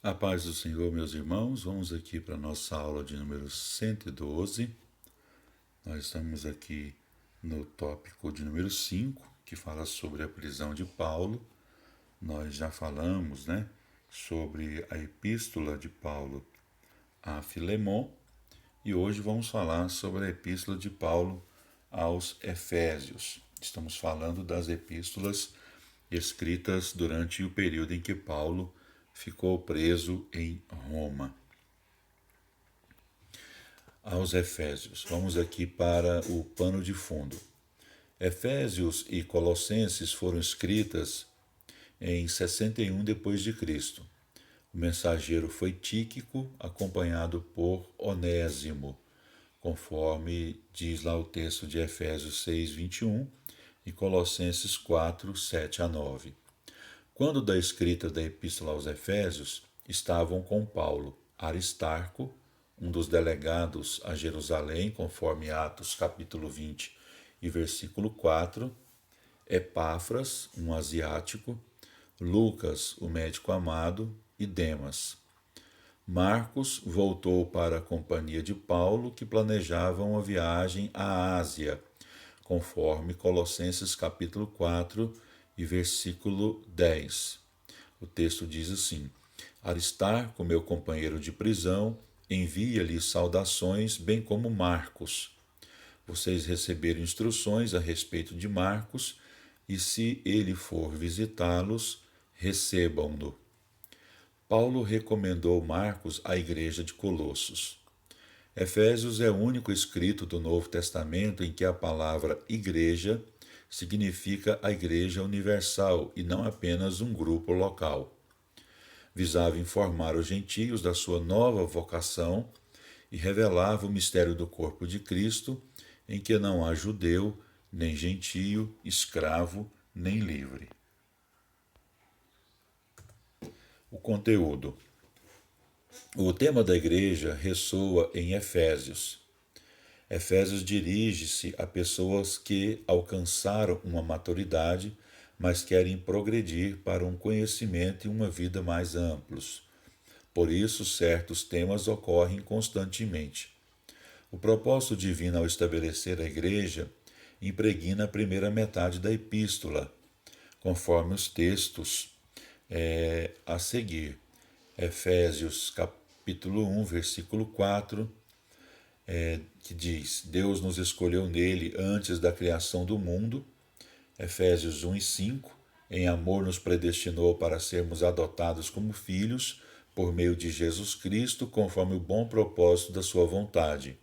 A paz do Senhor, meus irmãos, vamos aqui para a nossa aula de número 112. Nós estamos aqui no tópico de número 5, que fala sobre a prisão de Paulo. Nós já falamos, sobre a epístola de Paulo a Filemon e hoje vamos falar sobre a epístola de Paulo aos Efésios. Estamos falando das epístolas escritas durante o período em que Paulo ficou preso em Roma. Aos Efésios. Vamos aqui para o pano de fundo. Efésios e Colossenses foram escritas em 61 depois de Cristo. O mensageiro foi Tíquico, acompanhado por Onésimo, conforme diz lá o texto de Efésios 6, 21 e Colossenses 4, 7 a 9. Quando da escrita da Epístola aos Efésios, estavam com Paulo, Aristarco, um dos delegados a Jerusalém, conforme Atos capítulo 20 e versículo 4, Epáfras, um asiático, Lucas, o médico amado, e Demas. Marcos voltou para a companhia de Paulo, que planejava uma viagem à Ásia, conforme Colossenses capítulo 4 e versículo 10. O texto diz assim: Aristarco, meu companheiro de prisão, envia-lhe saudações, bem como Marcos. Vocês receberam instruções a respeito de Marcos, e se ele for visitá-los, recebam-no. Paulo recomendou Marcos à igreja de Colossos. Efésios é o único escrito do Novo Testamento em que a palavra igreja significa a igreja universal e não apenas um grupo local. Visava informar os gentios da sua nova vocação e revelava o mistério do corpo de Cristo, em que não há judeu, nem gentio, escravo, nem livre. O conteúdo. O tema da igreja ressoa em Efésios. Efésios dirige-se a pessoas que alcançaram uma maturidade, mas querem progredir para um conhecimento e uma vida mais amplos. Por isso, certos temas ocorrem constantemente. O propósito divino ao estabelecer a igreja impregna a primeira metade da epístola, conforme os textos a seguir. Efésios capítulo 1, versículo 4, que diz: Deus nos escolheu nele antes da criação do mundo. Efésios 1 e 5, em amor nos predestinou para sermos adotados como filhos por meio de Jesus Cristo, conforme o bom propósito da sua vontade.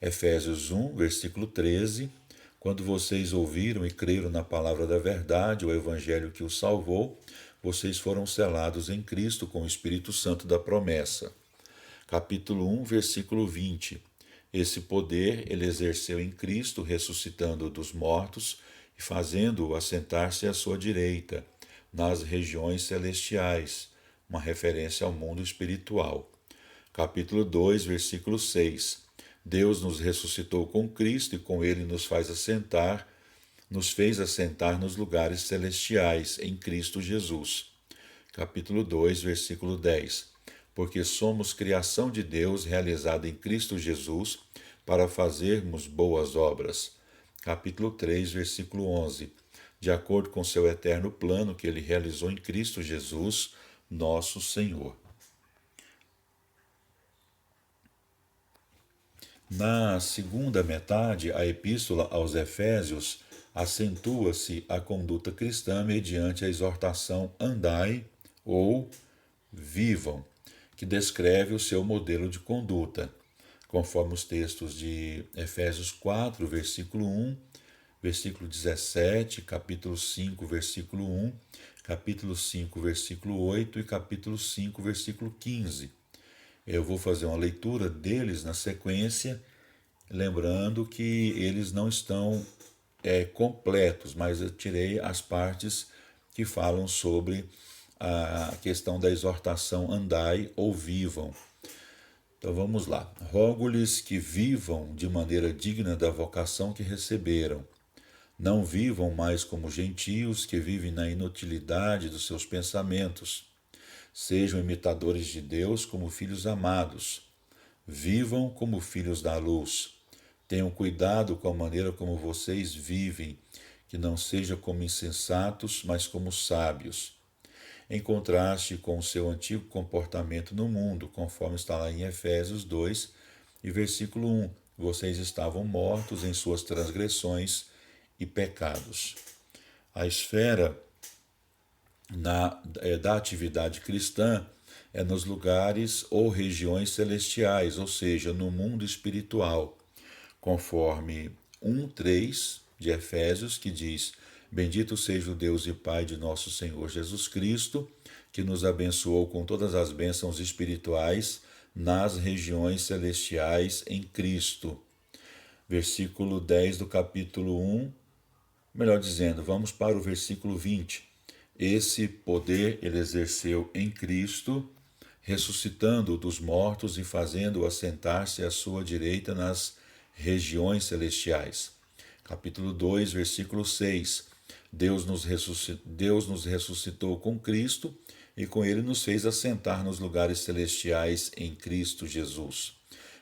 Efésios 1, versículo 13, quando vocês ouviram e creram na palavra da verdade, o evangelho que os salvou, vocês foram selados em Cristo com o Espírito Santo da promessa. Capítulo 1, versículo 20. Esse poder ele exerceu em Cristo, ressuscitando dos mortos e fazendo-o assentar-se à sua direita, nas regiões celestiais, uma referência ao mundo espiritual. Capítulo 2, versículo 6. Deus nos ressuscitou com Cristo e com ele nos fez assentar nos lugares celestiais em Cristo Jesus. Capítulo 2, versículo 10. Porque somos criação de Deus realizada em Cristo Jesus para fazermos boas obras. Capítulo 3, versículo 11. De acordo com seu eterno plano que ele realizou em Cristo Jesus, nosso Senhor. Na segunda metade, a epístola aos Efésios acentua-se a conduta cristã mediante a exortação andai ou vivam, que descreve o seu modelo de conduta, conforme os textos de Efésios 4, versículo 1, versículo 17, capítulo 5, versículo 1, capítulo 5, versículo 8 e capítulo 5, versículo 15. Eu vou fazer uma leitura deles na sequência, lembrando que eles não estão completos, mas eu tirei as partes que falam sobre a questão da exortação andai ou vivam. Então vamos lá. Rogo-lhes que vivam de maneira digna da vocação que receberam. Não vivam mais como gentios que vivem na inutilidade dos seus pensamentos. Sejam imitadores de Deus como filhos amados. Vivam como filhos da luz. Tenham cuidado com a maneira como vocês vivem, que não seja como insensatos, mas como sábios. Em contraste com o seu antigo comportamento no mundo, conforme está lá em Efésios 2 e versículo 1. Vocês estavam mortos em suas transgressões e pecados. A esfera da atividade cristã é nos lugares ou regiões celestiais, ou seja, no mundo espiritual, conforme 1:3 de Efésios, que diz: Bendito seja o Deus e Pai de nosso Senhor Jesus Cristo, que nos abençoou com todas as bênçãos espirituais nas regiões celestiais em Cristo. Versículo 10 do capítulo 1, melhor dizendo, vamos para o versículo 20. Esse poder ele exerceu em Cristo, ressuscitando-o dos mortos e fazendo-o assentar-se à sua direita nas regiões celestiais. Capítulo 2, versículo 6. Deus nos ressuscitou com Cristo e com ele nos fez assentar nos lugares celestiais em Cristo Jesus.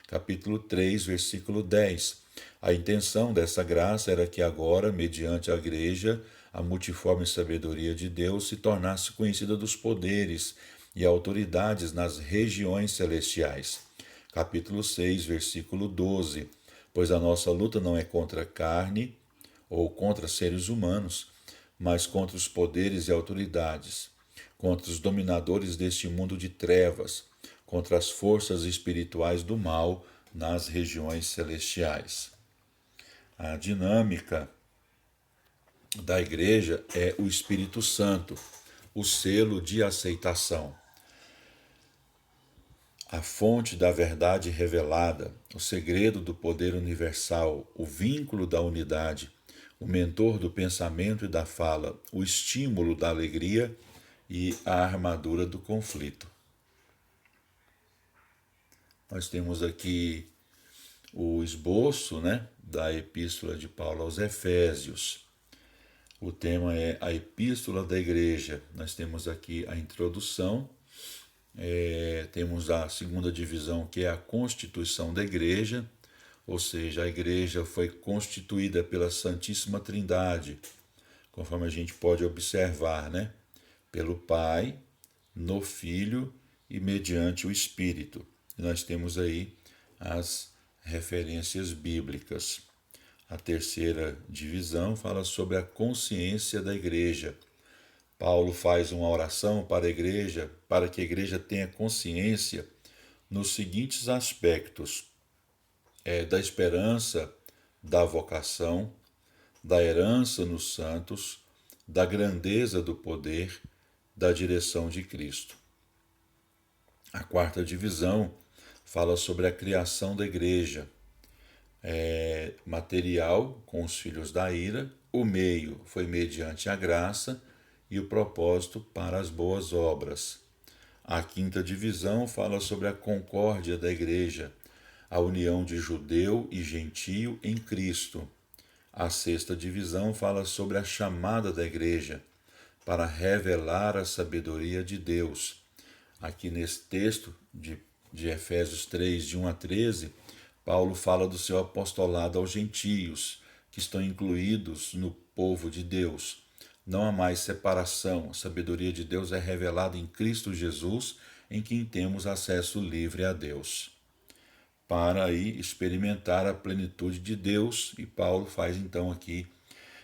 Capítulo 3, versículo 10. A intenção dessa graça era que agora, mediante a igreja, a multiforme sabedoria de Deus se tornasse conhecida dos poderes e autoridades nas regiões celestiais. Capítulo 6, versículo 12. Pois a nossa luta não é contra a carne ou contra seres humanos, mas contra os poderes e autoridades, contra os dominadores deste mundo de trevas, contra as forças espirituais do mal nas regiões celestiais. A dinâmica da igreja é o Espírito Santo, o selo de aceitação. A fonte da verdade revelada, o segredo do poder universal, o vínculo da unidade, o mentor do pensamento e da fala, o estímulo da alegria e a armadura do conflito. Nós temos aqui o esboço, da Epístola de Paulo aos Efésios. O tema é a Epístola da Igreja. Nós temos aqui a introdução, temos a segunda divisão, que é a constituição da Igreja, ou seja, a Igreja foi constituída pela Santíssima Trindade, conforme a gente pode observar, pelo Pai, no Filho e mediante o Espírito. E nós temos aí as referências bíblicas. A terceira divisão fala sobre a consciência da igreja. Paulo faz uma oração para a igreja, para que a igreja tenha consciência nos seguintes aspectos: da esperança, da vocação, da herança nos santos, da grandeza do poder, da direção de Cristo. A quarta divisão fala sobre a criação da igreja, material com os filhos da ira, o meio foi mediante a graça e o propósito para as boas obras. A quinta divisão fala sobre a concórdia da igreja, a união de judeu e gentio em Cristo. A sexta divisão fala sobre a chamada da igreja para revelar a sabedoria de Deus. Aqui nesse texto de Efésios 3, de 1 a 13, Paulo fala do seu apostolado aos gentios, que estão incluídos no povo de Deus. Não há mais separação, a sabedoria de Deus é revelada em Cristo Jesus, em quem temos acesso livre a Deus, para aí experimentar a plenitude de Deus. E Paulo faz então aqui,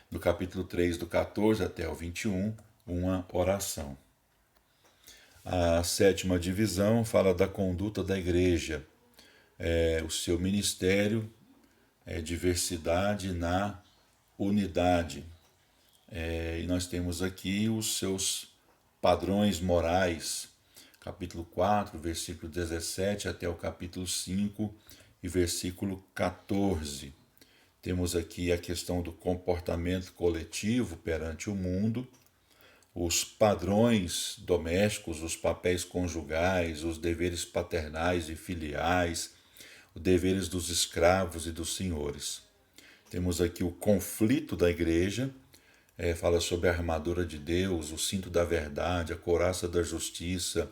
no capítulo 3, do 14 até o 21, uma oração. A sétima divisão fala da conduta da igreja, o seu ministério, diversidade na unidade. E nós temos aqui os seus padrões morais, capítulo 4, versículo 17 até o capítulo 5 e versículo 14. Temos aqui a questão do comportamento coletivo perante o mundo, os padrões domésticos, os papéis conjugais, os deveres paternais e filiais, os deveres dos escravos e dos senhores. Temos aqui o conflito da igreja, fala sobre a armadura de Deus, o cinto da verdade, a couraça da justiça,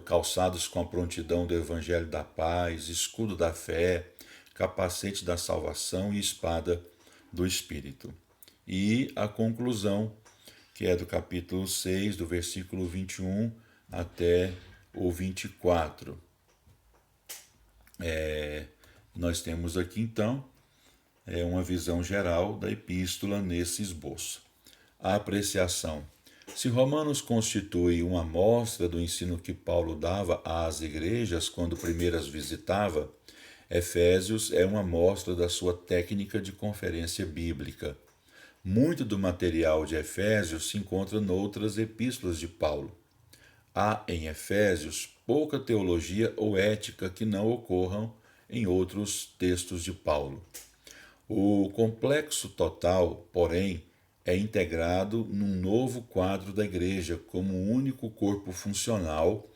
calçados com a prontidão do Evangelho da paz, escudo da fé, capacete da salvação e espada do Espírito. E a conclusão, que é do capítulo 6, do versículo 21 até o 24. Nós temos aqui então uma visão geral da epístola nesse esboço. A apreciação. Se Romanos constitui uma amostra do ensino que Paulo dava às igrejas quando primeiras visitava, Efésios é uma amostra da sua técnica de conferência bíblica. Muito do material de Efésios se encontra noutras epístolas de Paulo. Há em Efésios pouca teologia ou ética que não ocorram em outros textos de Paulo. O complexo total, porém, é integrado num novo quadro da Igreja como um único corpo funcional,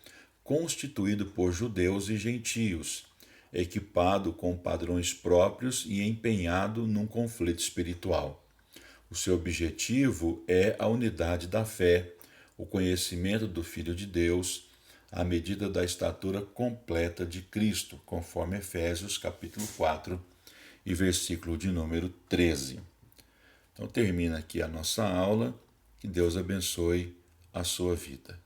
constituído por judeus e gentios, equipado com padrões próprios e empenhado num conflito espiritual. O seu objetivo é a unidade da fé, o conhecimento do Filho de Deus, à medida da estatura completa de Cristo, conforme Efésios capítulo 4 e versículo de número 13. Então termina aqui a nossa aula. Que Deus abençoe a sua vida.